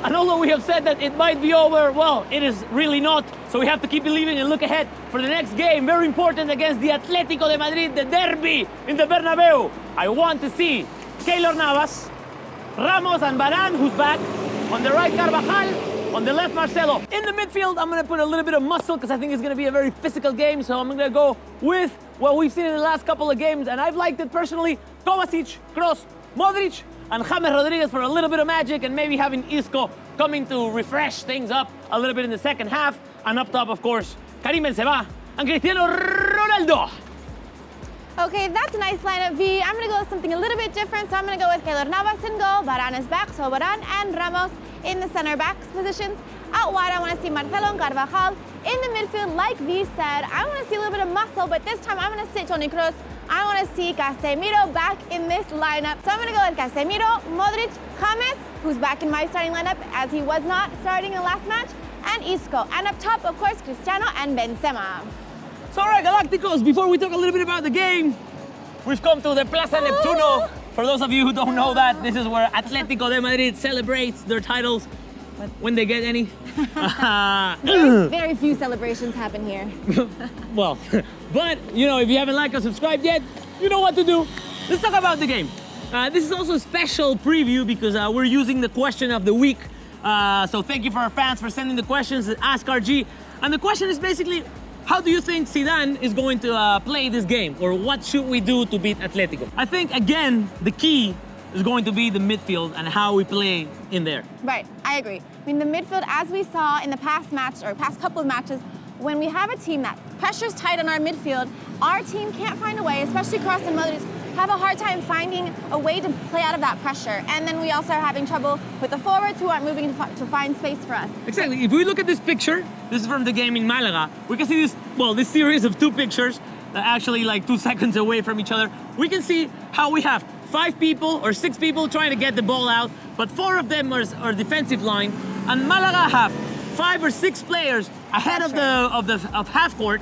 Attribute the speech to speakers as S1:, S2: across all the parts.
S1: And although we have said that it might be over, well, it is really not. So we have to keep believing and look ahead for the next game. Very important against the Atletico de Madrid, the derby in the Bernabeu. I want to see Keylor Navas, Ramos and Varane, who's back. On the right, Carvajal. On the left, Marcelo. In the midfield, I'm going to put a little bit of muscle because I think it's going to be a very physical game. So I'm going to go with what we've seen in the last couple of games. And I've liked it personally. Kovacic, Kroos, Modric, and James Rodriguez for a little bit of magic, and maybe having Isco coming to refresh things up a little bit in the second half. And up top, of course, Karim Benzema and Cristiano Ronaldo.
S2: Okay, that's a nice lineup, V. I'm going to go with something a little bit different. So I'm going to go with Keylor Navas in goal. Varane is back, so Varane and Ramos in the center backs positions. Out wide, I want to see Marcelo and Carvajal. In the midfield, like V said, I want to see a little bit of muscle, but this time I'm going to sit Toni Kroos. I want to see Casemiro back in this lineup. So I'm going to go with Casemiro, Modric, James, who's back in my starting lineup as he was not starting in the last match, and Isco. And up top, of course, Cristiano and Benzema.
S1: So all right, Galacticos, before we talk a little bit about the game, we've come to the Plaza Neptuno. For those of you who don't know that, this is where Atletico de Madrid celebrates their titles when they get any.
S2: Very few celebrations happen here.
S1: Well, but, you know, if you haven't liked or subscribed yet, you know what to do. Let's talk about the game. This is also a special preview because we're using the question of the week. So thank you for our fans for sending the questions at Ask RG. And the question is basically, how do you think Zidane is going to play this game? Or what should we do to beat Atletico? I think, again, the key is going to be the midfield and how we play in there.
S2: Right, I agree. I mean, the midfield, as we saw in the past match, or past couple of matches, when we have a team that pressure's tight on our midfield, our team can't find a way, especially Kroos and Modric, have a hard time finding a way to play out of that pressure. And then we also are having trouble with the forwards who aren't moving to find space for us.
S1: Exactly. If we look at this picture, this is from the game in Malaga, we can see this, well, this series of two pictures that actually like 2 seconds away from each other. We can see how we have 5 people or 6 people trying to get the ball out, but 4 of them are defensive line, and Malaga have 5 or 6 players ahead of half court,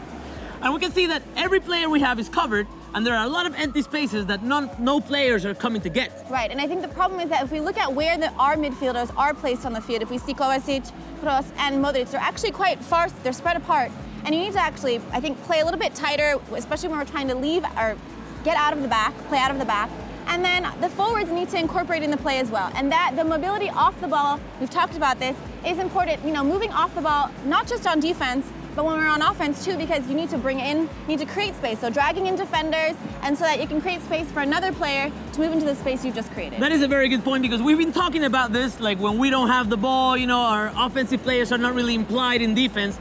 S1: and we can see that every player we have is covered, and there are a lot of empty spaces that no players are coming to get.
S2: Right, and I think the problem is that if we look at where our midfielders are placed on the field, if we see Kovacic, Kroos, and Modric, they're actually quite far, they're spread apart, and you need to actually, I think, play a little bit tighter, especially when we're trying to leave or get out of the back, play out of the back. And then the forwards need to incorporate in the play as well. And that the mobility off the ball, we've talked about this, is important. You know, moving off the ball, not just on defense, but when we're on offense too, because you need to need to create space. So dragging in defenders, and so that you can create space for another player to move into the space you've just created.
S1: That is a very good point, because we've been talking about this, like when we don't have the ball, you know, our offensive players are not really implied in defense.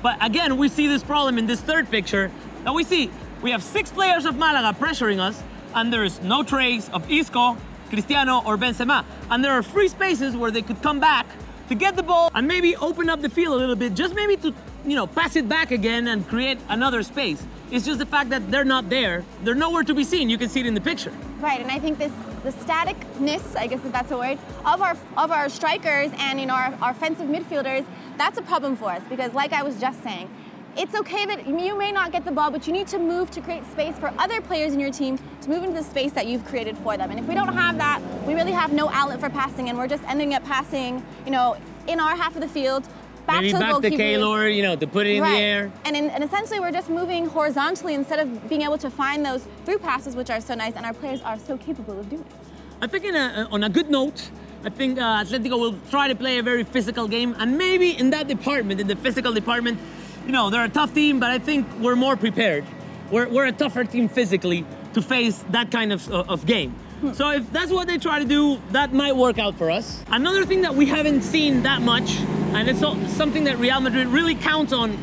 S1: But again, we see this problem in this third picture. Now we have 6 players of Malaga pressuring us, and there is no trace of Isco, Cristiano, or Benzema. And there are free spaces where they could come back to get the ball and maybe open up the field a little bit, just maybe to, you know, pass it back again and create another space. It's just the fact that they're not there. They're nowhere to be seen. You can see it in the picture.
S2: Right, and I think the staticness, I guess if that's a word, of our strikers and, you know, our offensive midfielders, that's a problem for us, because like I was just saying, it's okay that you may not get the ball, but you need to move to create space for other players in your team to move into the space that you've created for them. And if we don't have that, we really have no outlet for passing, and we're just ending up passing, you know, in our half of the field, back to the goalkeeper.
S1: Maybe back to Keylor, you know, to put it in the air.
S2: And essentially we're just moving horizontally instead of being able to find those through passes, which are so nice, and our players are so capable of doing it.
S1: I think on a good note, I think Atletico will try to play a very physical game, and maybe in that department, in the physical department, you know, they're a tough team, but I think we're more prepared. We're a tougher team physically to face that kind of game. So if that's what they try to do, that might work out for us. Another thing that we haven't seen that much, and it's something that Real Madrid really counts on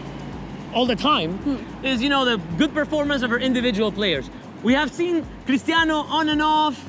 S1: all the time, is, you know, the good performance of our individual players. We have seen Cristiano on and off,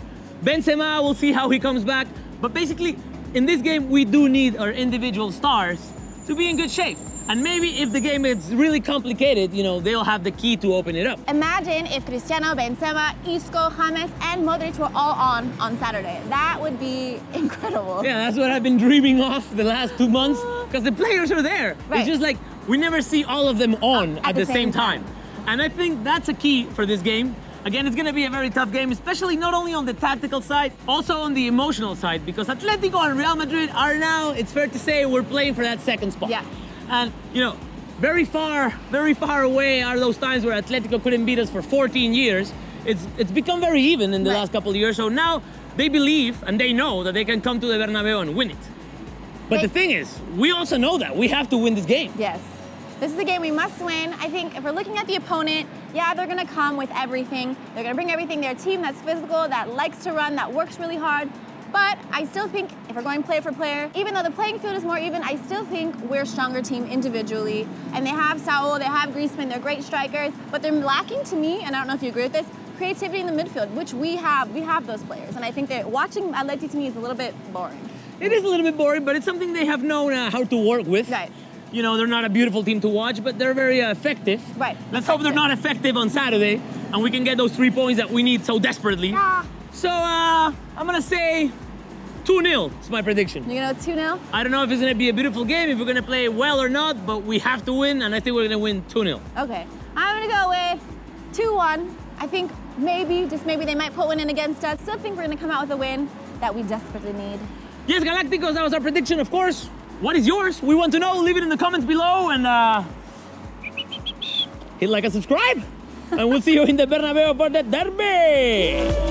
S1: Benzema, we'll see how he comes back. But basically, in this game, we do need our individual stars to be in good shape. And maybe if the game is really complicated, you know, they'll have the key to open it up.
S2: Imagine if Cristiano, Benzema, Isco, James, and Modric were all on Saturday. That would be incredible.
S1: Yeah, that's what I've been dreaming of the last 2 months, because the players are there. Right. It's just like, we never see all of them on at the same time. And I think that's a key for this game. Again, it's going to be a very tough game, especially not only on the tactical side, also on the emotional side, because Atletico and Real Madrid are now, it's fair to say, we're playing for that second spot.
S2: Yeah.
S1: And, you know, very far away are those times where Atletico couldn't beat us for 14 years. It's become very even in the last couple of years. So now they believe and they know that they can come to the Bernabeu and win it. But the thing is, we also know that we have to win this game.
S2: Yes. This is a game we must win. I think if we're looking at the opponent, yeah, they're gonna come with everything. They're gonna bring everything. They're a team that's physical, that likes to run, that works really hard. But I still think if we're going player for player, even though the playing field is more even, I still think we're a stronger team individually. And they have Saul, they have Griezmann, they're great strikers, but they're lacking to me, and I don't know if you agree with this, creativity in the midfield, which we have. We have those players. And I think that watching Atleti to me is a little bit boring.
S1: It is a little bit boring, but it's something they have known how to work with.
S2: Right.
S1: You know, they're not a beautiful team to watch, but they're very effective.
S2: Right.
S1: Let's hope they're not effective on Saturday, and we can get those 3 points that we need so desperately.
S2: Yeah.
S1: So, I'm gonna say 2-0 is my prediction.
S2: You're gonna 2-0?
S1: I don't know if it's gonna be a beautiful game, if we're gonna play well or not, but we have to win, and I think we're gonna win 2-0.
S2: Okay. I'm gonna go with 2-1. I think maybe, just maybe, they might put one in against us. Still think we're gonna come out with a win that we desperately need.
S1: Yes, Galacticos, that was our prediction, of course. What is yours? We want to know. Leave it in the comments below, and hit like and subscribe. And we'll see you in the Bernabeu for the derby.